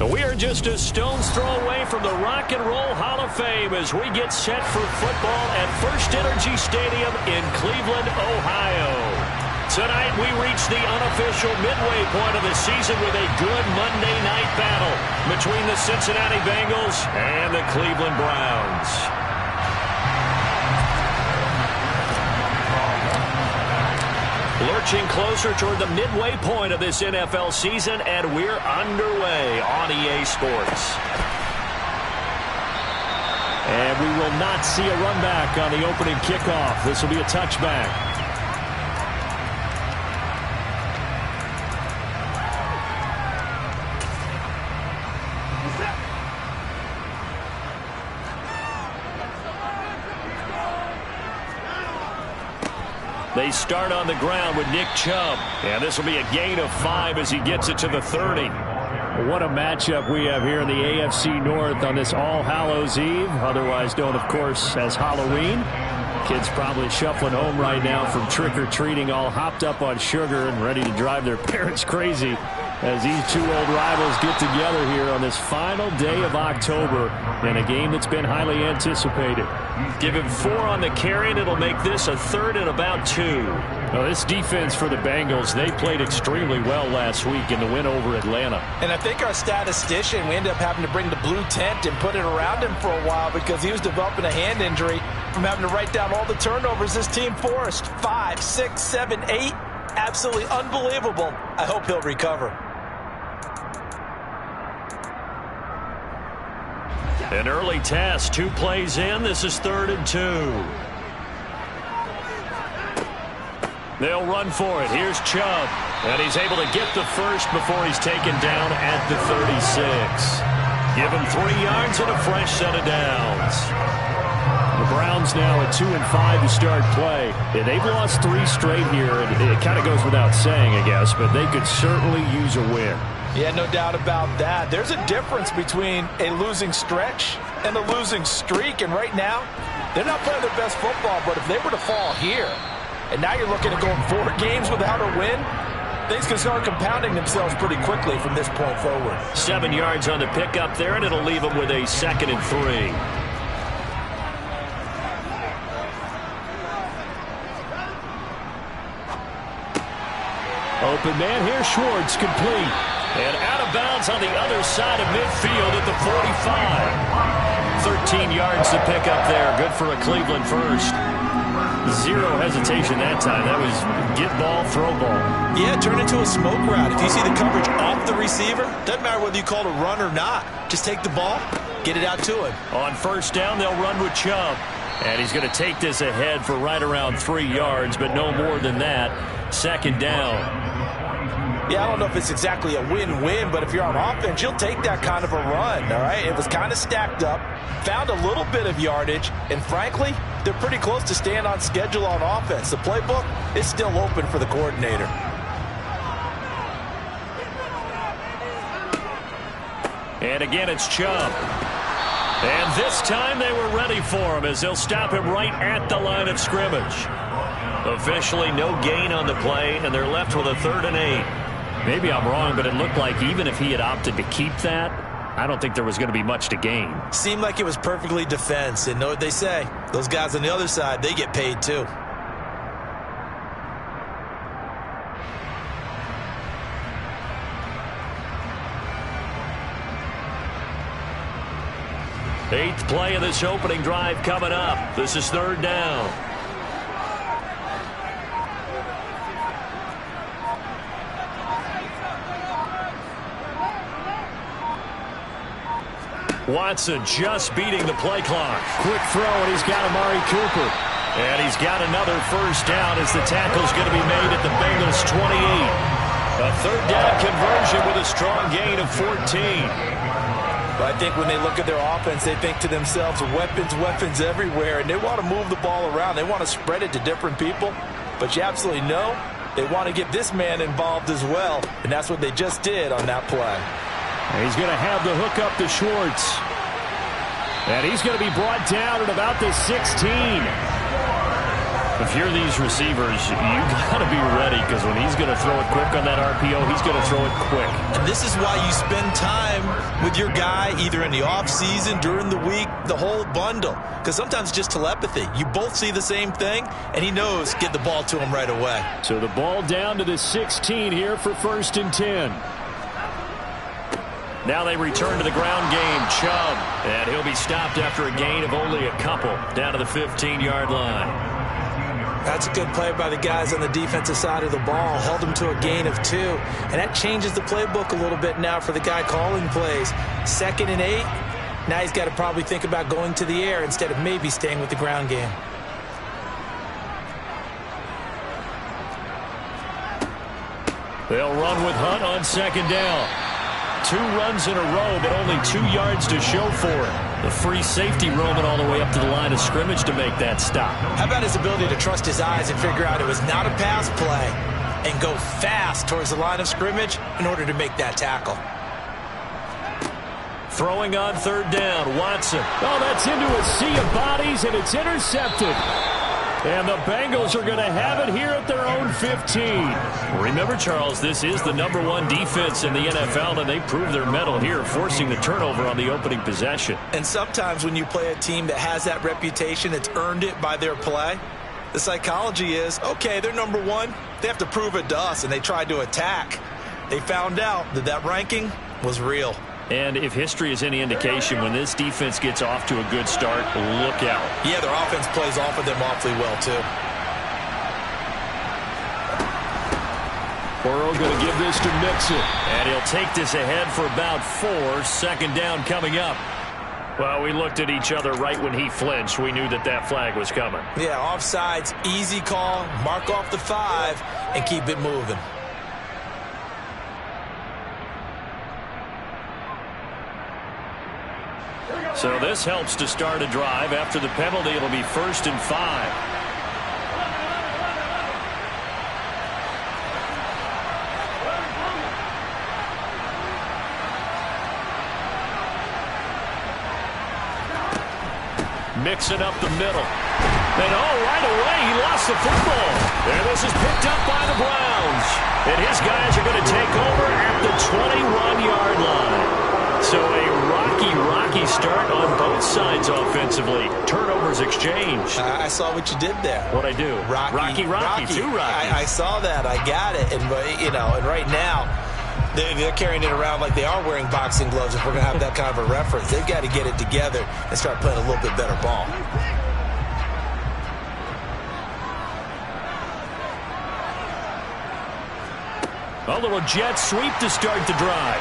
We are just a stone's throw away from the Rock and Roll Hall of Fame as we get set for football at First Energy Stadium in Cleveland, Ohio. Tonight we reach the unofficial midway point of the season with a good Monday night battle between the Cincinnati Bengals and the Cleveland Browns. Lurching closer toward the midway point of this NFL season, and we're underway on EA Sports. And we will not see a run back on the opening kickoff. This will be a touchback. They start on the ground with Nick Chubb. And this will be a gain of 5 as he gets it to the 30. What a matchup we have here in the AFC North on this All Hallows Eve, otherwise known, of course, as Halloween. Kids probably shuffling home right now from trick-or-treating, all hopped up on sugar and ready to drive their parents crazy as these two old rivals get together here on this final day of October in a game that's been highly anticipated. Give him 4 on the carry, and it'll make this a 3rd and about 2. Now, this defense for the Bengals, they played extremely well last week in the win over Atlanta. And I think our statistician, we ended up having to bring the blue tent and put it around him for a while because he was developing a hand injury from having to write down all the turnovers this team forced. 5, 6, 7, 8. Absolutely unbelievable. I hope he'll recover. An early test, 2 plays in. This is 3rd and 2. They'll run for it. Here's Chubb. And he's able to get the first before he's taken down at the 36. Give him 3 yards and a fresh set of downs. The Browns now at 2-5 to start play. Yeah, they've lost 3 straight here. It kind of goes without saying, I guess, but they could certainly use a win. Yeah, no doubt about that. There's a difference between a losing stretch and a losing streak. And right now, they're not playing their best football. But if they were to fall here, and now you're looking at going 4 games without a win, things can start compounding themselves pretty quickly from this point forward. 7 yards on the pickup there, and it'll leave them with a 2nd and 3. Open man here, Schwartz, complete. And out of bounds on the other side of midfield at the 45. 13 yards to pick up there. Good for a Cleveland first. 0 hesitation that time. That was get ball, throw ball. Yeah, turn into a smoke route. If you see the coverage off the receiver, doesn't matter whether you call it a run or not. Just take the ball, get it out to him. On 1st down, they'll run with Chubb. And he's going to take this ahead for right around 3 yards, but no more than that. 2nd down. Yeah, I don't know if it's exactly a win-win, but if you're on offense, you'll take that kind of a run, all right? It was kind of stacked up, found a little bit of yardage, and frankly, they're pretty close to staying on schedule on offense. The playbook is still open for the coordinator. And again, it's Chubb. And this time they were ready for him as they'll stop him right at the line of scrimmage. Officially no gain on the play, and they're left with a 3rd and 8. Maybe I'm wrong, but it looked like even if he had opted to keep that, I don't think there was going to be much to gain. Seemed like it was perfectly defense, and know what they say. Those guys on the other side, they get paid too. Eighth play of this opening drive coming up. This is 3rd down. Watson just beating the play clock. Quick throw, and he's got Amari Cooper. And he's got another 1st down as the tackle's going to be made at the Bengals 28. A 3rd down conversion with a strong gain of 14. But I think when they look at their offense, they think to themselves, weapons, weapons everywhere, and they want to move the ball around. They want to spread it to different people. But you absolutely know they want to get this man involved as well, and that's what they just did on that play. And he's going to have the hook up to Schwartz. And he's going to be brought down at about the 16. If you're these receivers, you've got to be ready because when he's going to throw it quick on that RPO, he's going to throw it quick. And this is why you spend time with your guy either in the offseason, during the week, the whole bundle. Because sometimes it's just telepathy. You both see the same thing, and he knows get the ball to him right away. So the ball down to the 16 here for 1st and 10. Now they return to the ground game. Jugg, and he'll be stopped after a gain of only a couple down to the 15-yard line. That's a good play by the guys on the defensive side of the ball. Held him to a gain of 2. And that changes the playbook a little bit now for the guy calling plays. 2nd and 8. Now he's got to probably think about going to the air instead of maybe staying with the ground game. They'll run with Hunt on 2nd down. 2 runs in a row, but only 2 yards to show for it. The free safety roaming all the way up to the line of scrimmage to make that stop. How about his ability to trust his eyes and figure out it was not a pass play and go fast towards the line of scrimmage in order to make that tackle. Throwing on 3rd down, Watson. Oh, that's into a sea of bodies, and it's intercepted. And the Bengals are going to have it here at their own 15. Remember, Charles, this is the #1 defense in the NFL, and they prove their mettle here, forcing the turnover on the opening possession. And sometimes when you play a team that has that reputation, that's earned it by their play, the psychology is, okay, they're #1. They have to prove it to us, and they tried to attack. They found out that that ranking was real. And if history is any indication, when this defense gets off to a good start, look out. Yeah, their offense plays off of them awfully well, too. Burrow going to give this to Mixon. And he'll take this ahead for about 4. 2nd down coming up. Well, we looked at each other right when he flinched. We knew that that flag was coming. Yeah, offsides, easy call, mark off the 5, and keep it moving. So this helps to start a drive. After the penalty, it'll be 1st and 5. Mixing up the middle. And right away, he lost the football. And this is picked up by the Browns. And his guys are going to take over at the 21-yard line. So a rocky start on both sides offensively. Turnovers exchanged. I saw what you did there. What'd I do? Rocky. 2 Rockies. I saw that. I got it. And right now, they're carrying it around like they are wearing boxing gloves. If we're going to have that kind of a reference, they've got to get it together and start playing a little bit better ball. A little jet sweep to start the drive.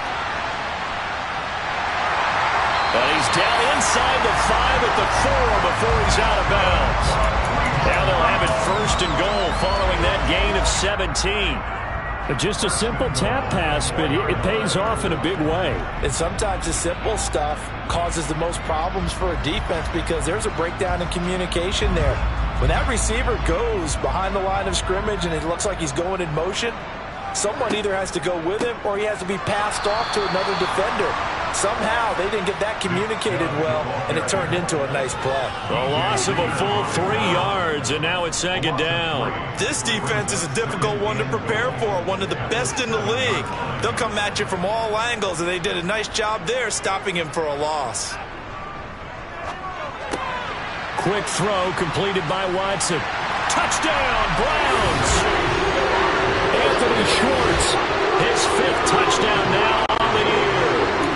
And he's down inside the 5 at the 4 before he's out of bounds. Now they'll have it 1st and goal following that gain of 17. Just a simple tap pass, but it pays off in a big way. And sometimes the simple stuff causes the most problems for a defense because there's a breakdown in communication there. When that receiver goes behind the line of scrimmage and it looks like he's going in motion, someone either has to go with him or he has to be passed off to another defender. Somehow they didn't get that communicated well, and it turned into a nice play. A loss of a full 3 yards, and now it's 2nd down. This defense is a difficult one to prepare for, one of the best in the league. They'll come at you from all angles, and they did a nice job there stopping him for a loss. Quick throw completed by Watson. Touchdown, Browns! Anthony Schwartz, his 5th touchdown now on the year.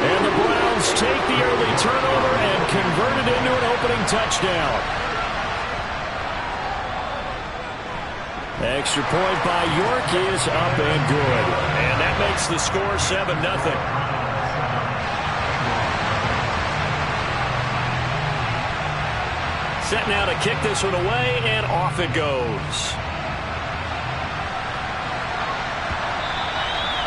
And the Browns take the early turnover and convert it into an opening touchdown. Extra point by York is up and good. And that makes the score 7-0. Set now to kick this one away, and off it goes.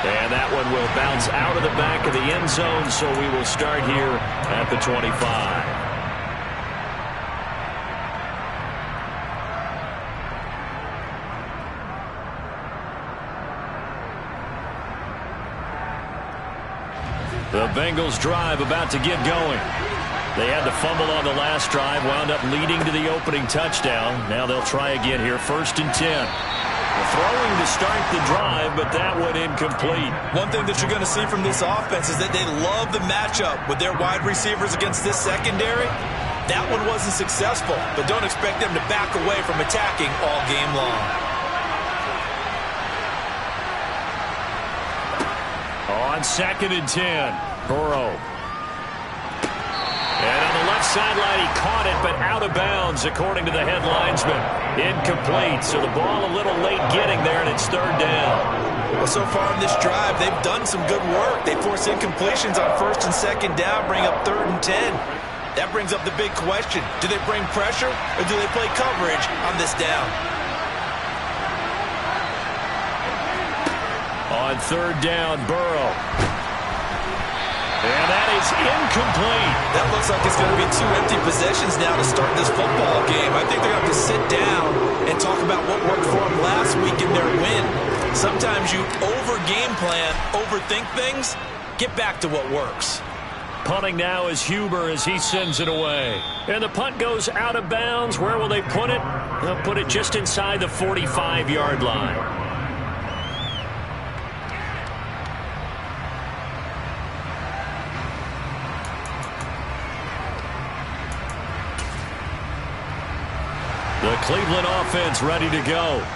And that one will bounce out of the back of the end zone, so we will start here at the 25. The Bengals drive about to get going. They had to fumble on the last drive, wound up leading to the opening touchdown. Now they'll try again here, 1st and 10. throwing to start the drive, but that one incomplete. One thing that you're going to see from this offense is that they love the matchup with their wide receivers against this secondary. That one wasn't successful, but don't expect them to back away from attacking all game long. On 2nd and 10, Burrow. And on the left sideline, he caught it, but out of bounds, according to the head linesman. Incomplete, so the ball a little late getting there, and it's 3rd down. Well, so far in this drive, they've done some good work. They force incompletions on 1st and 2nd down, bring up 3rd and 10. That brings up the big question. Do they bring pressure, or do they play coverage on this down? On 3rd down, Burrow. And that is incomplete. That looks like it's going to be 2 empty possessions now to start this football game. I think they're going to have to sit down and talk about what worked for them last week in their win. Sometimes you over-game plan, overthink things, get back to what works. Punting now is Huber as he sends it away. And the punt goes out of bounds. Where will they put it? They'll put it just inside the 45-yard line. The Cleveland offense ready to go.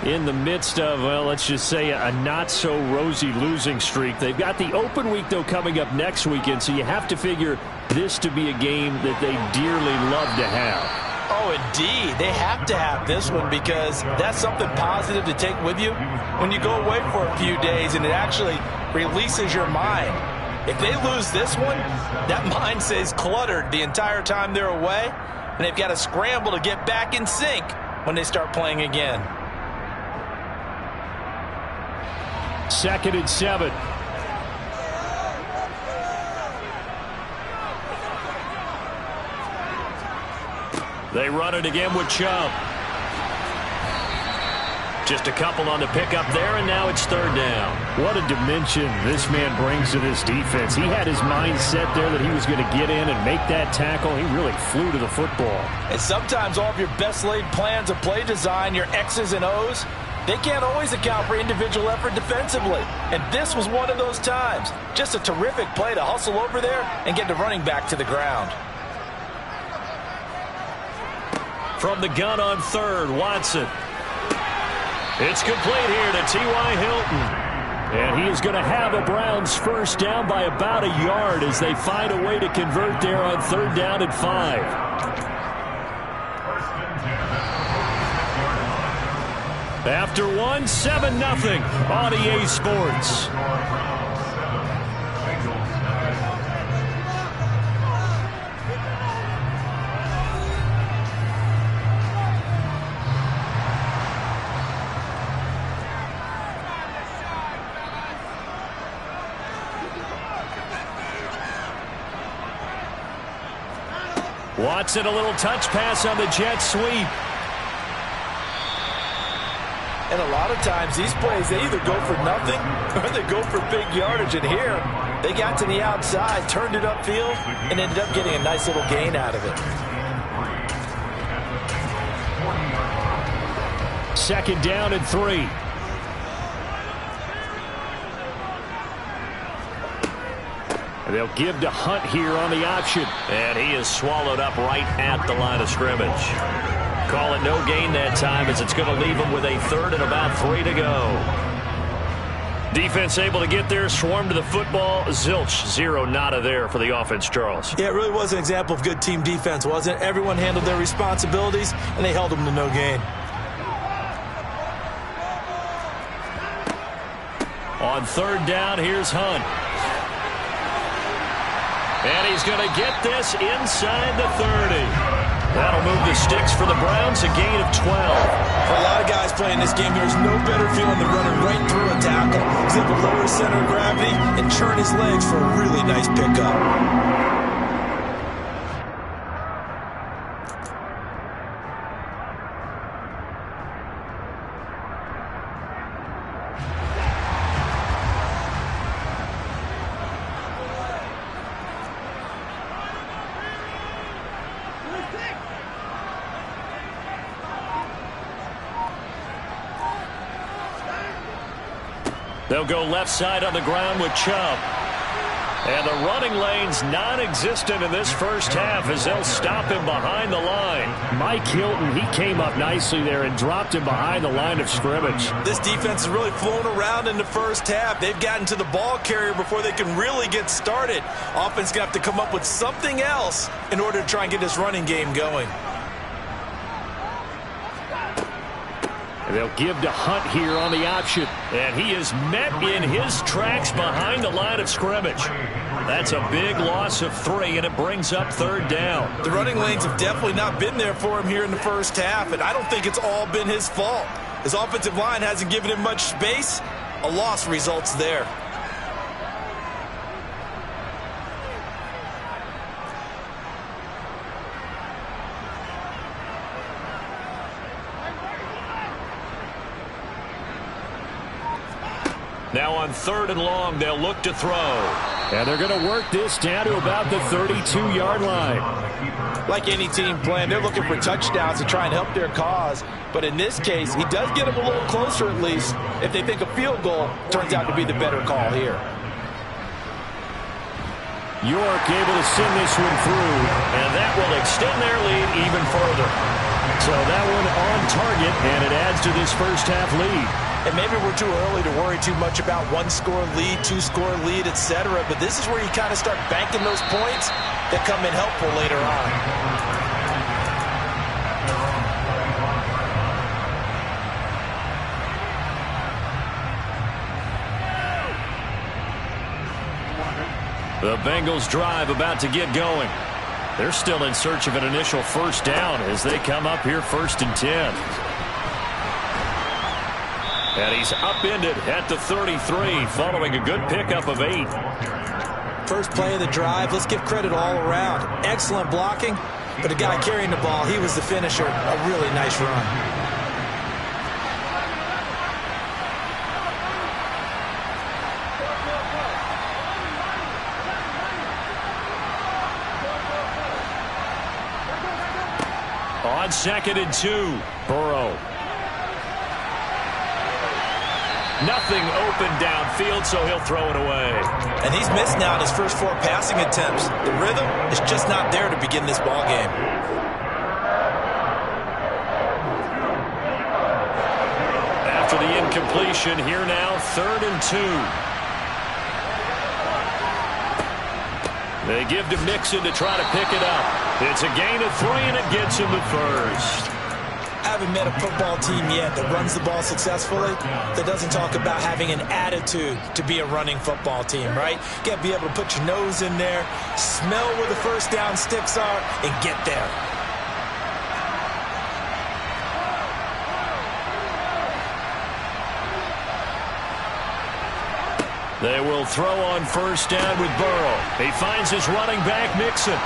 In the midst of, well, let's just say a not-so-rosy losing streak. They've got the open week, though, coming up next weekend, so you have to figure this to be a game that they dearly love to have. Oh, indeed. They have to have this one because that's something positive to take with you when you go away for a few days, and it actually releases your mind. If they lose this one, that mind stays cluttered the entire time they're away, and they've got to scramble to get back in sync when they start playing again. 2nd and 7. They run it again with Chubb. Just a couple on the pickup there, and now it's 3rd down. What a dimension this man brings to this defense. He had his mind set there that he was going to get in and make that tackle. He really flew to the football. And sometimes all of your best laid plans of play design, your X's and O's, they can't always account for individual effort defensively. And this was one of those times. Just a terrific play to hustle over there and get the running back to the ground. From the gun on 3rd, Watson. It's complete here to T.Y. Hilton. And he is going to have a Browns first down by about a yard as they find a way to convert there on 3rd down and 5. After 1, 7-0 on EA Sports. Watson, a little touch pass on the jet sweep. And a lot of times these plays, they either go for nothing or they go for big yardage. And here, they got to the outside, turned it upfield, and ended up getting a nice little gain out of it. 2nd down and 3. And they'll give to Hunt here on the option. And he is swallowed up right at the line of scrimmage. Call it no gain that time as it's going to leave him with a 3rd and about 3 to go. Defense able to get there, swarm to the football. Zilch, 0 nada there for the offense, Charles. Yeah, it really was an example of good team defense, wasn't it? Everyone handled their responsibilities, and they held them to no gain. On 3rd down, here's Hunt. And he's going to get this inside the 30. That'll move the sticks for the Browns, a gain of 12. For a lot of guys playing this game, there's no better feeling than running right through a tackle. He's able to lower his center of gravity and churn his legs for a really nice pickup. They'll go left side on the ground with Chubb. And the running lane's non-existent in this first half as they'll stop him behind the line. Mike Hilton, he came up nicely there and dropped him behind the line of scrimmage. This defense is really flown around in the first half. They've gotten to the ball carrier before they can really get started. Offense going to have to come up with something else in order to try and get this running game going. And they'll give to Hunt here on the option. And he is met in his tracks behind the line of scrimmage. That's a big loss of 3, and it brings up 3rd down. The running lanes have definitely not been there for him here in the first half, and I don't think it's all been his fault. His offensive line hasn't given him much space. A loss results there. Now on 3rd and long, they'll look to throw. And they're going to work this down to about the 32-yard line. Like any team playing, they're looking for touchdowns to try and help their cause. But in this case, he does get them a little closer at least if they think a field goal turns out to be the better call here. York able to send this one through, and that will extend their lead even further. So that one on target, and it adds to this first half lead. And maybe we're too early to worry too much about 1-score lead, 2-score lead, etc. But this is where you kind of start banking those points that come in helpful later on. The Bengals drive about to get going. They're still in search of an initial first down as they come up here 1st and 10. And he's upended at the 33 following a good pickup of 8. First play of the drive, let's give credit all around. Excellent blocking, but the guy carrying the ball, he was the finisher. A really nice run. On 2nd and 2, Burrow. Nothing open downfield, so he'll throw it away. And he's missed now in his first 4 passing attempts. The rhythm is just not there to begin this ball game. After the incompletion, here now, 3rd and 2. They give to Mixon to try to pick it up. It's a gain of 3, and it gets him the first. I haven't met a football team yet that runs the ball successfully that doesn't talk about having an attitude to be a running football team, right? You got to be able to put your nose in there, smell where the first down sticks are, and get there. They will throw on first down with Burrow. He finds his running back, Mixon.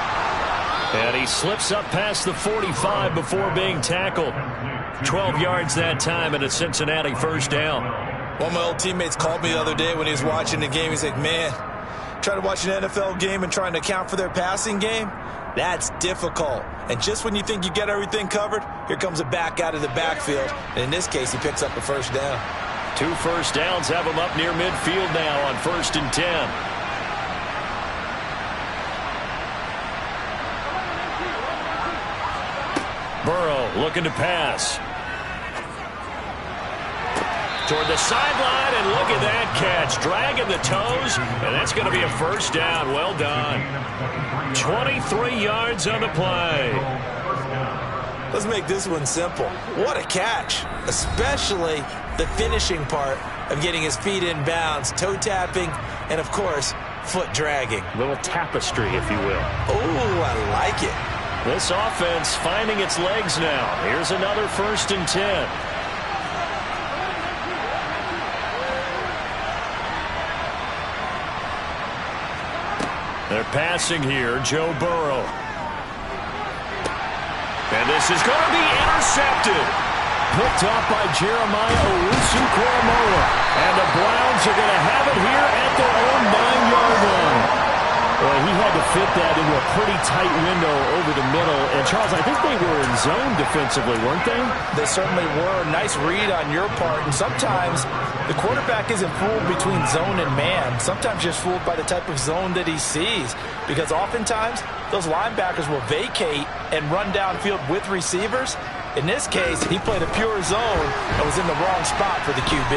And he slips up past the 45 before being tackled. 12 yards that time and a Cincinnati first down. One of my old teammates called me the other day when he was watching the game. He's like, man, trying to watch an NFL game and trying to account for their passing game, that's difficult. And just when you think you get everything covered, here comes a back out of the backfield. And in this case, he picks up a first down. 2 first downs have him up near midfield now on 1st and 10. Burrow looking to pass. Toward the sideline, and look at that catch. Dragging the toes, and that's going to be a first down. Well done. 23 yards on the play. Let's make this one simple. What a catch, especially the finishing part of getting his feet in bounds, toe tapping, and, of course, foot dragging. Little tapestry, if you will. Oh, I like it. This offense finding its legs now. Here's another 1st and 10. They're passing here, Joe Burrow. And this is going to be intercepted. Picked up by Jeremiah Owusu-Koramoah. And the Browns are going to have it here at their own 9-yard line. Well, he had to fit that into a pretty tight window over the middle. And, Charles, I think they were in zone defensively, weren't they? They certainly were. Nice read on your part. And sometimes the quarterback isn't fooled between zone and man. Sometimes just fooled by the type of zone that he sees. Because oftentimes, those linebackers will vacate and run downfield with receivers. In this case, he played a pure zone and was in the wrong spot for the QB.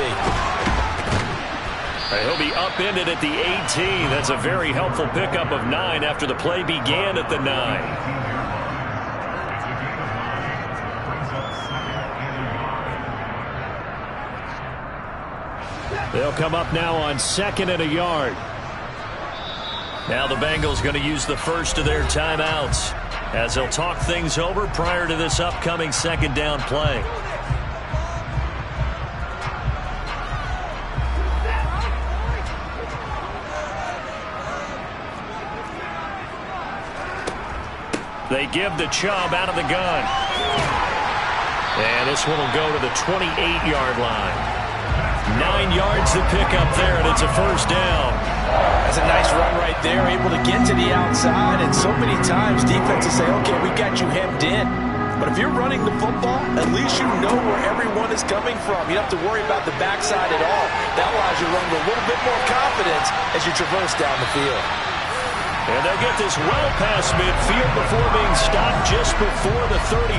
He'll be upended at the 18. That's a very helpful pickup of 9 after the play began at the 9. They'll come up now on 2nd and a yard. Now the Bengals going to use the first of their timeouts as they'll talk things over prior to this upcoming 2nd down play. They give the Chubb out of the gun. And this one will go to the 28-yard line. 9 yards to pick up there, and it's a first down. That's a nice run right there, able to get to the outside. And so many times defenses say, okay, we got you hemmed in. But if you're running the football, at least you know where everyone is coming from. You don't have to worry about the backside at all. That allows you to run with a little bit more confidence as you traverse down the field. And they'll get this well past midfield before being stopped just before the 35.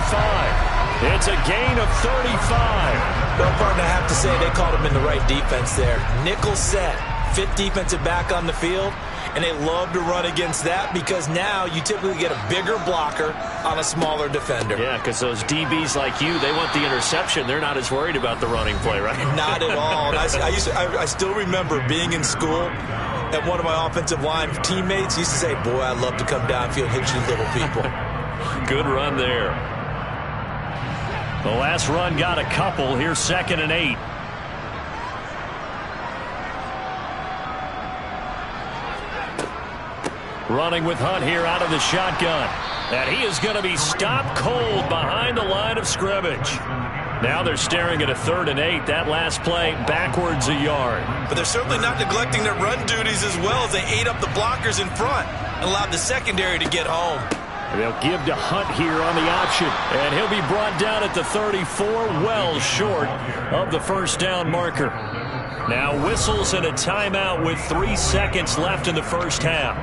It's a gain of 35. Well, partner, I have to say they called him in the right defense there. Nickel set, 5th defensive back on the field, and they love to run against that because now you typically get a bigger blocker on a smaller defender. Yeah, because those DBs like you, they want the interception. They're not as worried about the running play, right? Not at all. And I still remember being in school, and one of my offensive line teammates used to say, boy, I'd love to come downfield and hit you little people. Good run there. The last run got a couple. Here's 2nd and 8. Running with Hunt here out of the shotgun. And he is going to be stopped cold behind the line of scrimmage. Now they're staring at a 3rd and 8. That last play backwards a yard. But they're certainly not neglecting their run duties as well as they ate up the blockers in front and allowed the secondary to get home. They'll give to Hunt here on the option. And he'll be brought down at the 34, well short of the first down marker. Now whistles and a timeout with 3 seconds left in the first half.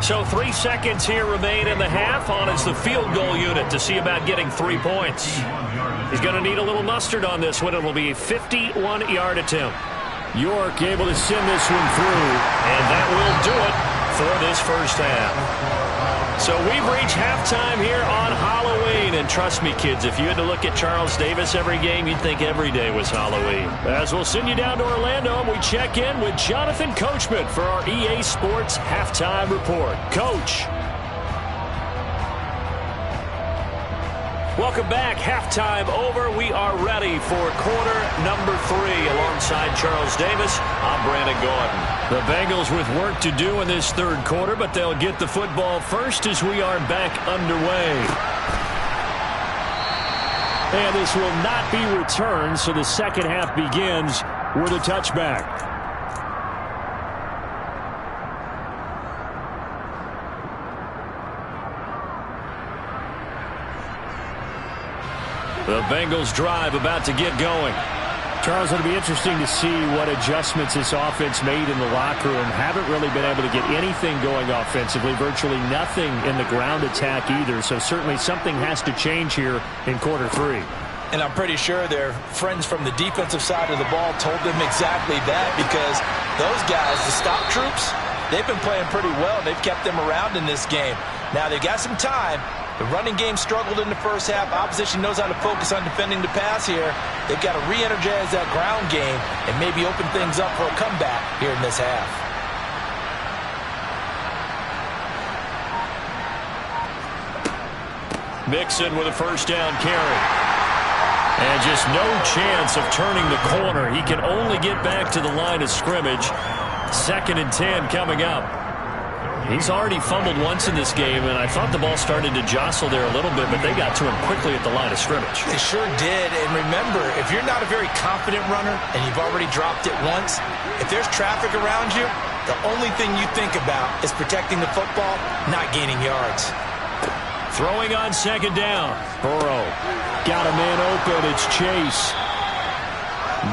So 3 seconds here remain in the half. On is the field goal unit to see about getting 3 points. He's going to need a little mustard on this one. It'll be a 51-yard attempt. York able to send this one through, and that will do it for this first half. So we've reached halftime here on Halloween. And trust me, kids, if you had to look at Charles Davis every game, you'd think every day was Halloween. As we'll send you down to Orlando, and we check in with Jonathan Coachman for our EA Sports Halftime Report. Coach. Welcome back. Halftime over. We are ready for quarter number 3. Alongside Charles Davis, I'm Brandon Gordon. The Bengals with work to do in this 3rd quarter, but they'll get the football first as we are back underway. And this will not be returned, so the second half begins with a touchback. The Bengals drive about to get going. Charles, it'll be interesting to see what adjustments this offense made in the locker room. Haven't really been able to get anything going offensively. Virtually nothing in the ground attack either. So certainly something has to change here in quarter 3. And I'm pretty sure their friends from the defensive side of the ball told them exactly that, because those guys, the stop troops, they've been playing pretty well. They've kept them around in this game. Now they've got some time. The running game struggled in the first half. Opposition knows how to focus on defending the pass here. They've got to re-energize that ground game and maybe open things up for a comeback here in this half. Mixon with a first down carry. And just no chance of turning the corner. He can only get back to the line of scrimmage. 2nd and 10 coming up. He's already fumbled once in this game, and I thought the ball started to jostle there a little bit, but they got to him quickly at the line of scrimmage. They sure did. And remember, if you're not a very confident runner and you've already dropped it once, if there's traffic around you, the only thing you think about is protecting the football, not gaining yards. Throwing on second down. Burrow got a man open. It's Chase.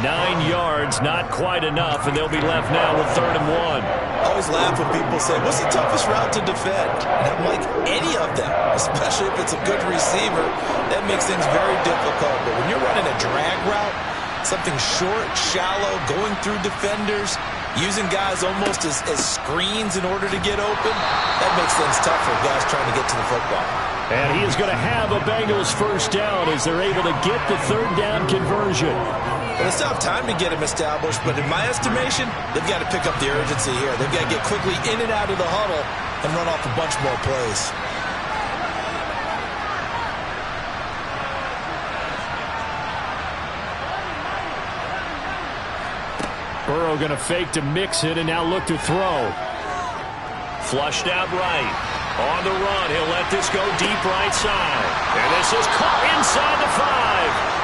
9 yards, not quite enough, and they'll be left now with 3rd and 1. I always laugh when people say, what's the toughest route to defend? And I'm like, any of them, especially if it's a good receiver. That makes things very difficult. But when you're running a drag route, something short, shallow, going through defenders, using guys almost as screens in order to get open, that makes things tough for guys trying to get to the football. And he is going to have a Bengals first down as they're able to get the 3rd down conversion. Well, they still have time to get him established, but in my estimation, they've got to pick up the urgency here. They've got to get quickly in and out of the huddle and run off a bunch more plays. Burrow going to fake to mix it and now look to throw. Flushed out right. On the run, he'll let this go deep right side. And this is caught inside the 5.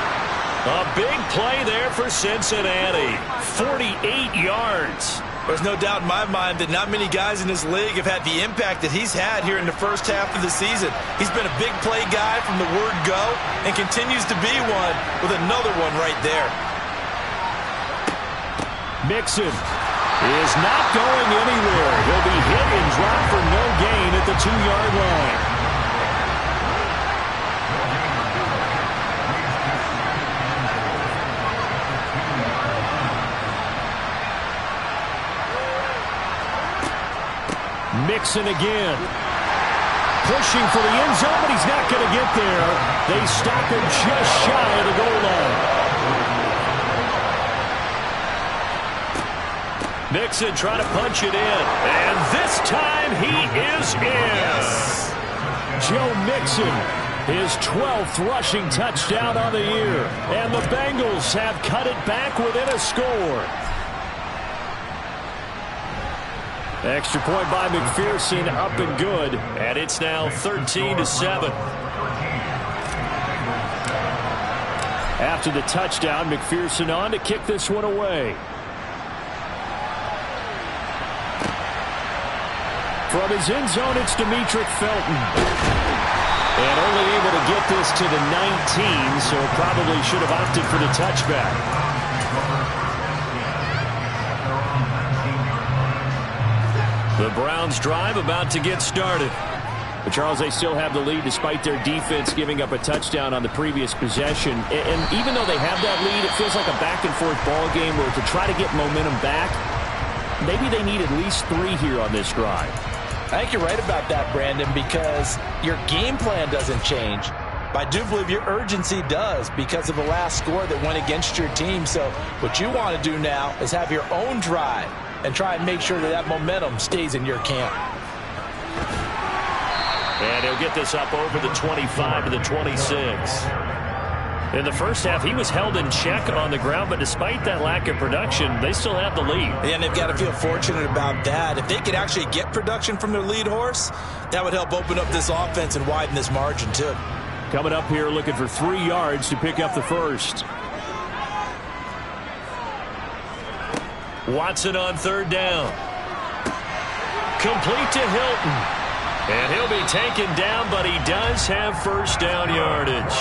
A big play there for Cincinnati. 48 yards. There's no doubt in my mind that not many guys in this league have had the impact that he's had here in the first half of the season. He's been a big play guy from the word go and continues to be one with another one right there. Mixon is not going anywhere. He'll be hit and dropped for no gain at the 2-yard line. Mixon again. Pushing for the end zone, but he's not going to get there. They stop him just shy of the goal line. Mixon trying to punch it in. And this time he is in. Yes. Joe Mixon, his 12th rushing touchdown on the year. And the Bengals have cut it back within a score. Extra point by McPherson, up and good. And it's now 13-7. After the touchdown, McPherson on to kick this one away. From his end zone, it's Demetric Felton. And only able to get this to the 19, so probably should have opted for the touchback. The Browns drive about to get started. But Charles, they still have the lead despite their defense giving up a touchdown on the previous possession. And even though they have that lead, it feels like a back-and-forth ball game where to try to get momentum back, maybe they need at least 3 here on this drive. I think you're right about that, Brandon, because your game plan doesn't change. But I do believe your urgency does because of the last score that went against your team. So what you want to do now is have your own drive and try and make sure that that momentum stays in your camp. And he'll get this up over the 25 to the 26. In the first half, he was held in check on the ground, but despite that lack of production, they still have the lead. And they've got to feel fortunate about that. If they could actually get production from their lead horse, that would help open up this offense and widen this margin, too. Coming up here looking for 3 yards to pick up the first. Watson on 3rd down. Complete to Hilton. And he'll be taken down, but he does have first down yardage.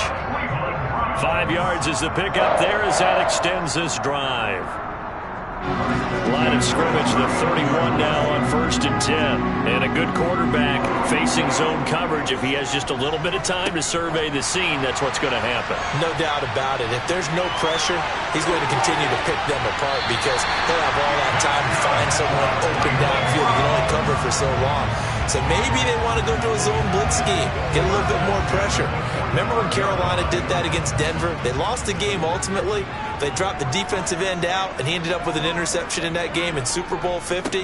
5 yards is the pickup there as that extends this drive. Line of scrimmage, the 31 now on 1st and 10. And a good quarterback facing zone coverage. If he has just a little bit of time to survey the scene, that's what's going to happen. No doubt about it. If there's no pressure, he's going to continue to pick them apart because he'll have all that time to find someone open downfield. He can only cover for so long. So maybe they want to go to a zone blitz scheme, get a little bit more pressure. Remember when Carolina did that against Denver? They lost the game ultimately. They dropped the defensive end out, and he ended up with an interception in that game in Super Bowl 50.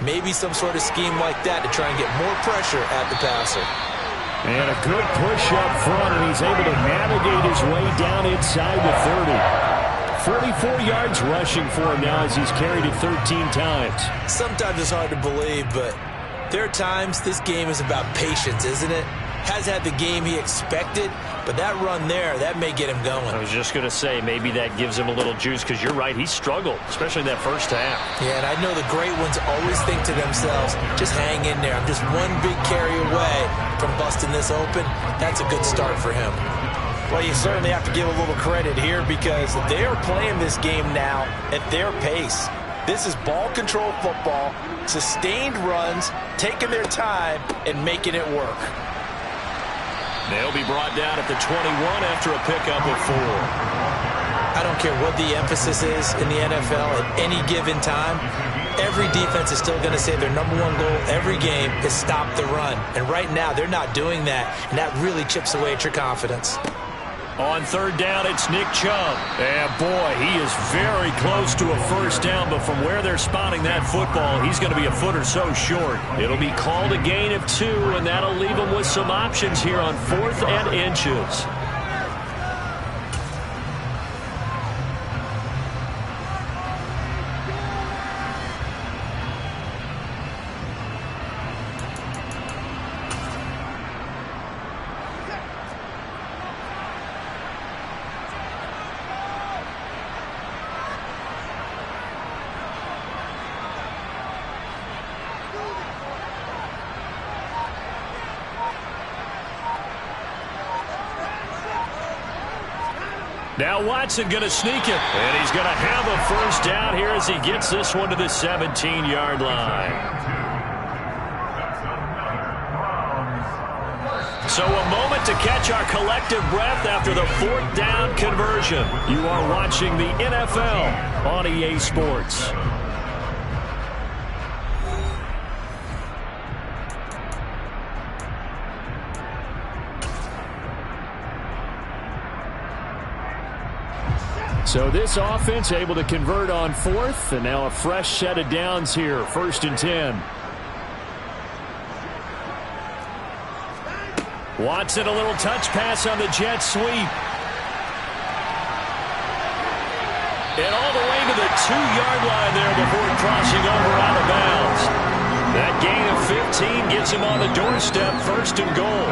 Maybe some sort of scheme like that to try and get more pressure at the passer. And a good push up front, and he's able to navigate his way down inside the 30. 44 yards rushing for him now as he's carried it 13 times. Sometimes it's hard to believe, but there are times this game is about patience, isn't it? has had the game he expected, but that run there, that may get him going. I was just going to say, maybe that gives him a little juice, because you're right, he struggled, especially in that first half. Yeah, and I know the great ones always think to themselves, just hang in there. I'm just one big carry away from busting this open. That's a good start for him. Well, you certainly have to give a little credit here, because they are playing this game now at their pace. This is ball control football, sustained runs, taking their time, and making it work. They'll be brought down at the 21 after a pickup of 4. I don't care what the emphasis is in the NFL at any given time. Every defense is still going to say their number one goal every game is stop the run. And right now, they're not doing that, and that really chips away at your confidence. On third down, it's Nick Chubb. And boy, he is very close to a first down, but from where they're spotting that football, he's going to be a foot or so short. It'll be called a gain of 2, and that'll leave him with some options here on 4th and inches. Now Watson going to sneak it, and he's going to have a first down here as he gets this one to the 17-yard line. So a moment to catch our collective breath after the 4th down conversion. You are watching the NFL on EA Sports. So this offense able to convert on 4th, and now a fresh set of downs here, 1st and 10. Watson, a little touch pass on the jet sweep. And all the way to the 2-yard line there before crossing over out of bounds. That gain of 15 gets him on the doorstep, 1st and goal.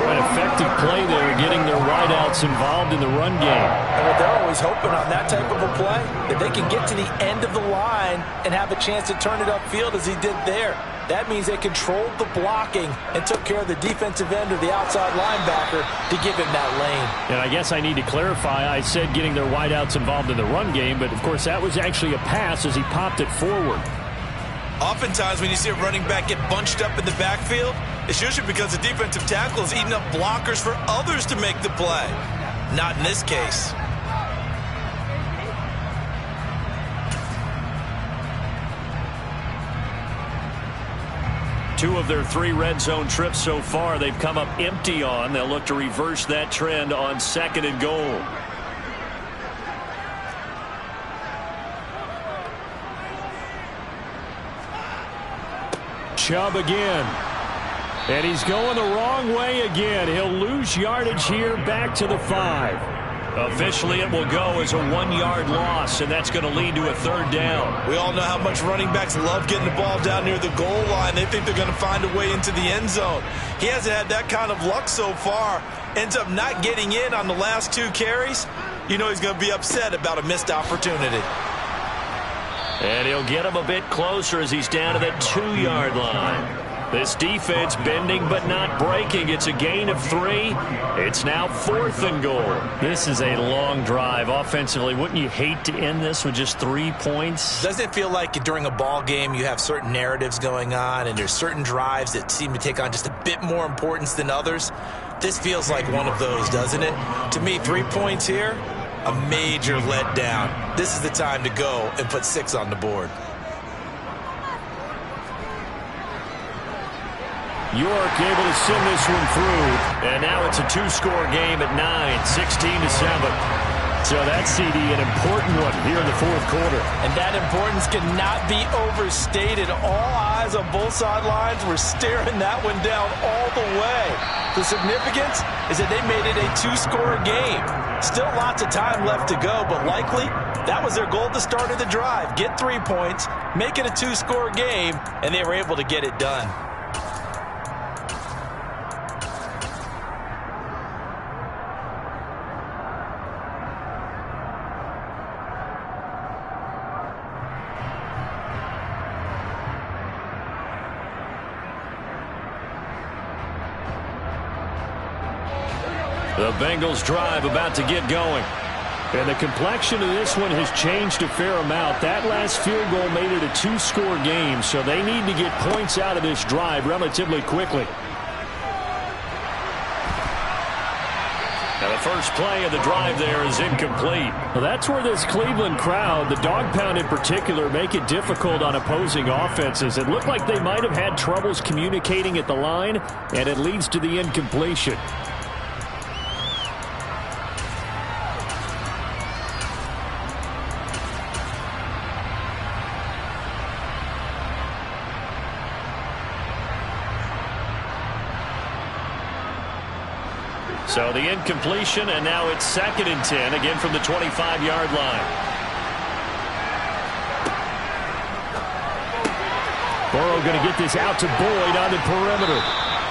Boy, an effective play there, getting their wideouts involved in the run game. And they're always hoping on that type of a play that they can get to the end of the line and have a chance to turn it upfield as he did there. That means they controlled the blocking and took care of the defensive end or the outside linebacker to give him that lane. And I guess I need to clarify, I said getting their wideouts involved in the run game, but of course that was actually a pass as he popped it forward. Oftentimes when you see a running back get bunched up in the backfield, it's usually because the defensive tackle is eating up blockers for others to make the play. Not in this case. Two of their 3 red zone trips so far, they've come up empty on. They'll look to reverse that trend on 2nd and goal. Chubb again. And he's going the wrong way again. He'll lose yardage here back to the 5. Officially, it will go as a 1-yard loss, and that's going to lead to a 3rd down. We all know how much running backs love getting the ball down near the goal line. They think they're going to find a way into the end zone. He hasn't had that kind of luck so far. Ends up not getting in on the last 2 carries. You know he's going to be upset about a missed opportunity. And he'll get him a bit closer as he's down to the 2-yard line. This defense bending but not breaking. It's a gain of 3. It's now 4th and goal. This is a long drive offensively. Wouldn't you hate to end this with just 3 points? Doesn't it feel like during a ball game you have certain narratives going on and there's certain drives that seem to take on just a bit more importance than others? This feels like one of those, doesn't it? To me, 3 points here, a major letdown. This is the time to go and put 6 on the board. York able to send this one through. And now it's a 2-score game at 9, 16-7. So that CD, an important one here in the 4th quarter. And that importance cannot be overstated. All eyes on both sidelines were staring that one down all the way. The significance is that they made it a 2-score game. Still lots of time left to go, but likely that was their goal at the start of the drive. Get 3 points, make it a 2-score game, and they were able to get it done. The Bengals drive about to get going. And the complexion of this one has changed a fair amount. That last field goal made it a two-score game, so they need to get points out of this drive relatively quickly. Now the first play of the drive there is incomplete. Well, that's where this Cleveland crowd, the dog pound in particular, make it difficult on opposing offenses. It looked like they might have had troubles communicating at the line, and it leads to the incompletion. So the incompletion, and now it's 2nd and 10, again from the 25-yard line. Burrow going to get this out to Boyd on the perimeter.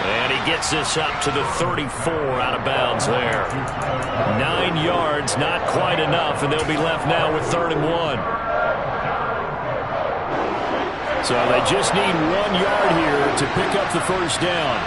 And he gets this up to the 34, out of bounds there. 9 yards, not quite enough, and they'll be left now with 3rd and 1. So they just need 1 yard here to pick up the first down.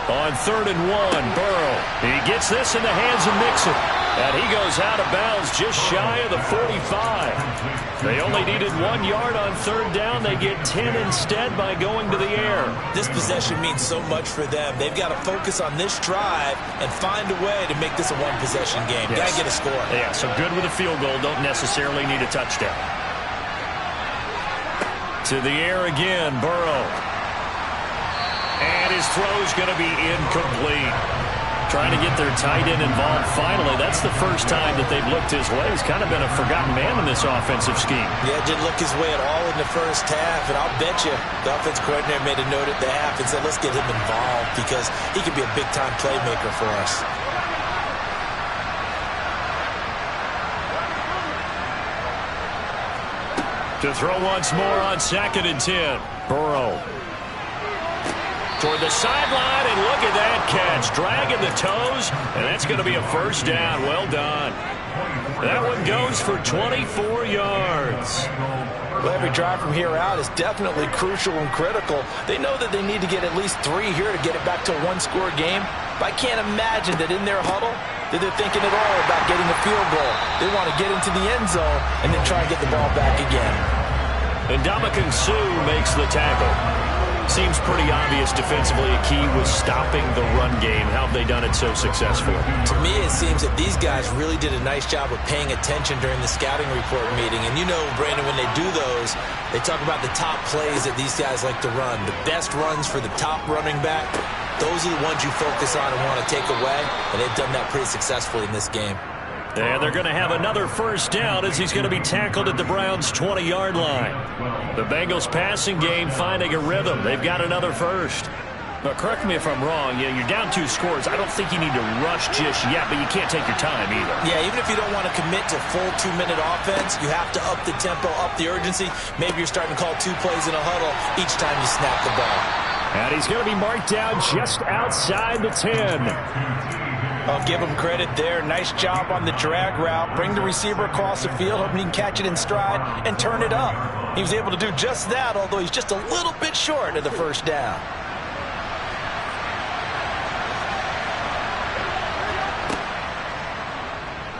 On 3rd and 1, Burrow. He gets this in the hands of Mixon. And he goes out of bounds just shy of the 45. They only needed 1 yard on 3rd down. They get 10 instead by going to the air. This possession means so much for them. They've got to focus on this drive and find a way to make this a one-possession game. Yes. Got to get a score. Yeah, so good with a field goal. Don't necessarily need a touchdown. To the air again, Burrow. And his throw's going to be incomplete. Trying to get their tight end involved finally. That's the first time that they've looked his way. He's kind of been a forgotten man in this offensive scheme. Yeah, didn't look his way at all in the first half. And I'll bet you the offense coordinator made a note at the half and said, let's get him involved because he could be a big-time playmaker for us. To throw once more on 2nd and 10. Burrow. Toward the sideline, and look at that catch. Dragging the toes, and that's going to be a first down. Well done. That one goes for 24 yards. Well, every drive from here out is definitely crucial and critical. They know that they need to get at least 3 here to get it back to a one-score game. But I can't imagine that in their huddle that they're thinking at all about getting a field goal. They want to get into the end zone and then try and get the ball back again. And Ndamukong Suh makes the tackle. Seems pretty obvious defensively a key was stopping the run game. How have they done it so successfully? To me, it seems that these guys really did a nice job of paying attention during the scouting report meeting. And you know, Brandon, when they do those, they talk about the top plays that these guys like to run. The best runs for the top running back, those are the ones you focus on and want to take away. And they've done that pretty successfully in this game. And they're going to have another first down as he's going to be tackled at the Browns' 20-yard line. The Bengals passing game finding a rhythm. They've got another first. But correct me if I'm wrong. Yeah, you're down 2 scores. I don't think you need to rush just yet, but you can't take your time either. Yeah, even if you don't want to commit to full 2-minute offense, you have to up the tempo, up the urgency. Maybe you're starting to call 2 plays in a huddle each time you snap the ball. And he's going to be marked down just outside the 10. I'll give him credit there. Nice job on the drag route. Bring the receiver across the field, hoping he can catch it in stride and turn it up. He was able to do just that, although he's just a little bit short of the first down.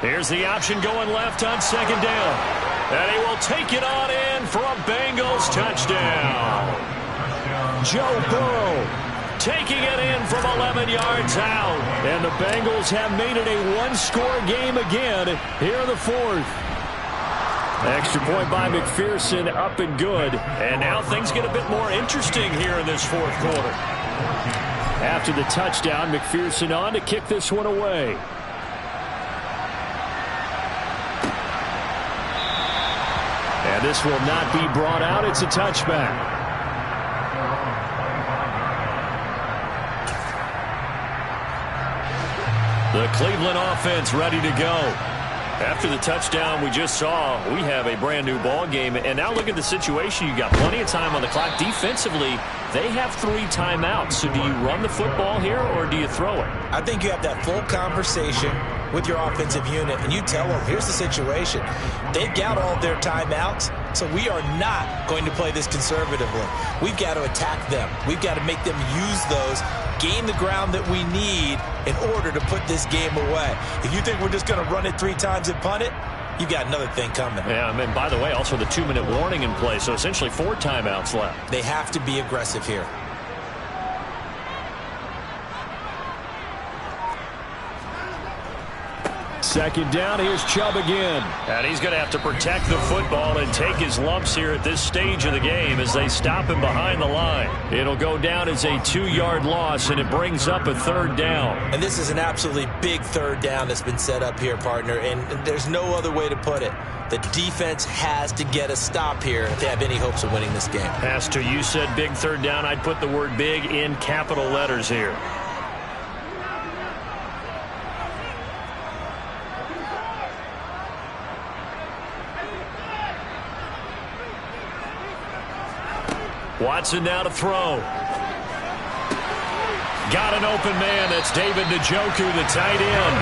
Here's the option going left on 2nd down. And he will take it on in for a Bengals touchdown. Joe Burrow taking it in from 11 yards out. And the Bengals have made it a one-score game again here in the 4th. Extra point by McPherson, up and good. And now things get a bit more interesting here in this 4th quarter. After the touchdown, McPherson on to kick this one away. And this will not be brought out. It's a touchback. The Cleveland offense ready to go. After the touchdown we just saw, we have a brand new ball game. And now look at the situation. You got plenty of time on the clock. Defensively, they have 3 timeouts. So do you run the football here or do you throw it? I think you have that full conversation with your offensive unit, and you tell them, here's the situation. They've got all of their timeouts. So we are not going to play this conservatively. We've got to attack them. We've got to make them use those, gain the ground that we need in order to put this game away. If you think we're just going to run it 3 times and punt it, you've got another thing coming. Yeah, I mean, by the way, also the 2-minute warning in play, so essentially 4 timeouts left. They have to be aggressive here. Second down, here's Chubb again. And he's going to have to protect the football and take his lumps here at this stage of the game as they stop him behind the line. It'll go down as a 2-yard loss, and it brings up a 3rd down. And this is an absolutely big 3rd down that's been set up here, partner, and there's no other way to put it. The defense has to get a stop here if they have any hopes of winning this game. As to you said big 3rd down, I'd put the word big in capital letters here. Watson now to throw. Got an open man. That's David Njoku, the tight end.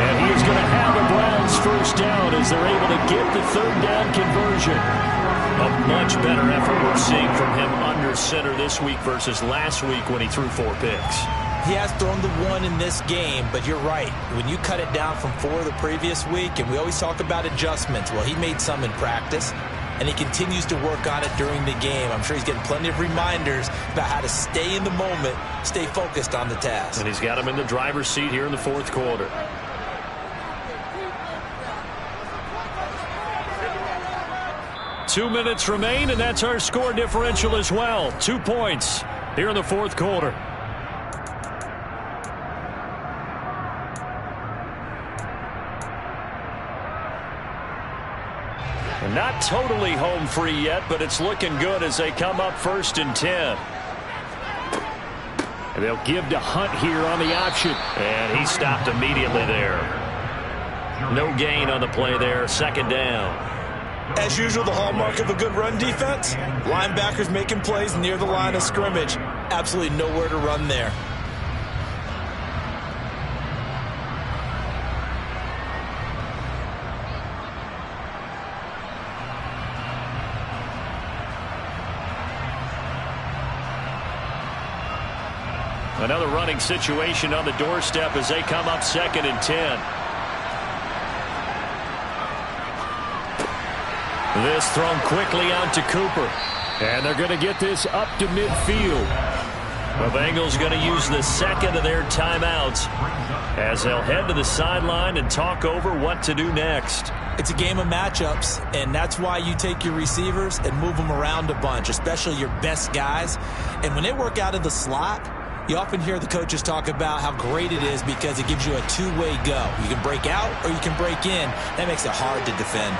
And he is going to have a Browns 1st down as they're able to get the 3rd down conversion. A much better effort we're seeing from him under center this week versus last week when he threw 4 picks. He has thrown the 1 in this game, but you're right. When you cut it down from 4 the previous week, and we always talk about adjustments, well, he made some in practice, and he continues to work on it during the game. I'm sure he's getting plenty of reminders about how to stay in the moment, stay focused on the task. And he's got him in the driver's seat here in the 4th quarter. Two minutes remain, and that's our score differential as well. 2 points here in the 4th quarter. Not totally home free yet, but it's looking good as they come up 1st and 10. And they'll give to Hunt here on the option. And he stopped immediately there. No gain on the play there. 2nd down. As usual, the hallmark of a good run defense, linebackers making plays near the line of scrimmage. Absolutely nowhere to run there. Another running situation on the doorstep as they come up 2nd and 10. This thrown quickly out to Cooper. And they're going to get this up to midfield. The Bengals going to use the 2nd of their timeouts as they'll head to the sideline and talk over what to do next. It's a game of matchups, and that's why you take your receivers and move them around a bunch, especially your best guys. And when they work out of the slot, you often hear the coaches talk about how great it is because it gives you a 2-way go. You can break out or you can break in. That makes it hard to defend.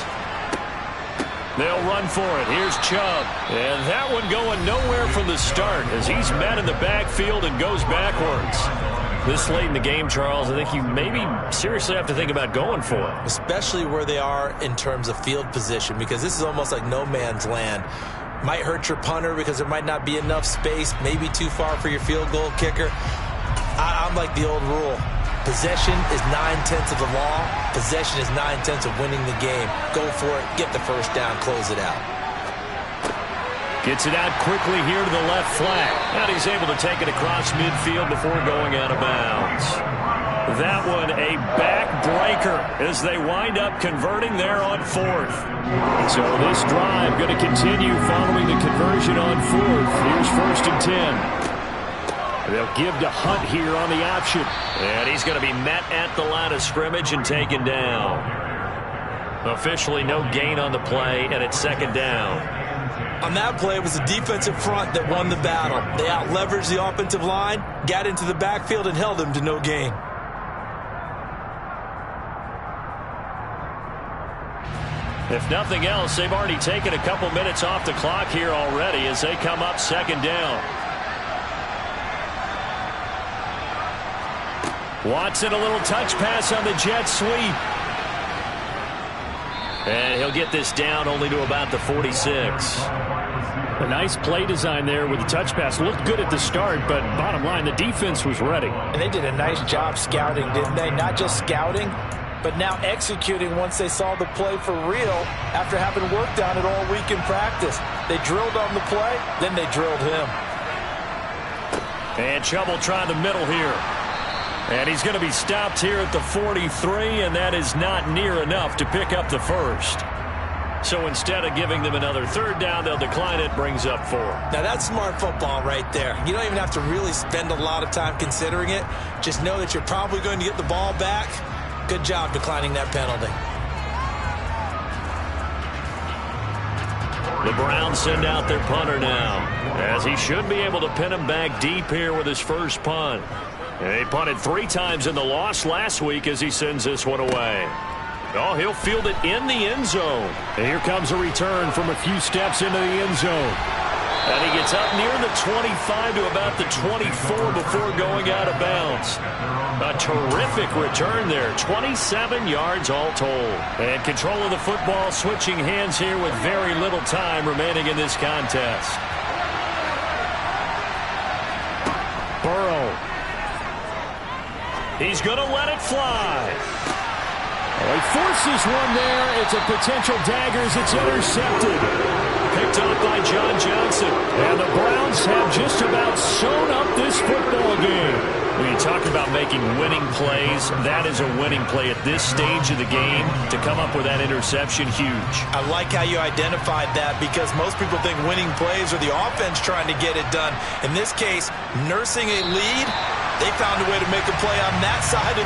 They'll run for it. Here's Chubb. And that one going nowhere from the start as he's met in the backfield and goes backwards. This late in the game, Charles, I think you maybe seriously have to think about going for it. Especially where they are in terms of field position, because this is almost like no man's land. Might hurt your punter because there might not be enough space, maybe too far for your field goal kicker. I'm like the old rule. Possession is 9/10 of the law. Possession is 9/10 of winning the game. Go for it, get the 1st down, close it out. Gets it out quickly here to the left flat. And he's able to take it across midfield before going out of bounds. That one a backbreaker as they wind up converting there on 4th. So this drive going to continue following the conversion on 4th. Here's 1st and 10. They'll give to Hunt here on the option. And he's going to be met at the line of scrimmage and taken down. Officially no gain on the play, and it's 2nd down. On that play, it was the defensive front that won the battle. They out-leveraged the offensive line, got into the backfield, and held them to no gain. If nothing else, they've already taken a couple minutes off the clock here already as they come up 2nd down. Watson, a little touch pass on the jet sweep. And he'll get this down only to about the 46. A nice play design there with the touch pass. Looked good at the start, but bottom line, the defense was ready. And they did a nice job scouting, didn't they? Not just scouting, but now executing once they saw the play for real after having worked on it all week in practice. They drilled on the play, then they drilled him. And Chubb will try the middle here. And he's going to be stopped here at the 43, and that is not near enough to pick up the first. So instead of giving them another third down, they'll decline it, brings up 4. Now that's smart football right there. You don't even have to really spend a lot of time considering it. Just know that you're probably going to get the ball back. Good job declining that penalty. The Browns send out their punter now, as he should be able to pin him back deep here with his first punt. He punted 3 times in the loss last week as he sends this one away. Oh, he'll field it in the end zone. And here comes a return from a few steps into the end zone. And he gets up near the 25 to about the 24 before going out of bounds. A terrific return there. 27 yards all told. And control of the football switching hands here with very little time remaining in this contest. Burrow. He's going to let it fly. Well, he forces one there. It's a potential dagger as it's intercepted. Picked up by John Johnson. And the Browns have just about sewn up this football game. When you talk about making winning plays, that is a winning play at this stage of the game. To come up with that interception, huge. I like how you identified that because most people think winning plays are the offense trying to get it done. In this case, nursing a lead, they found a way to make a play on that side of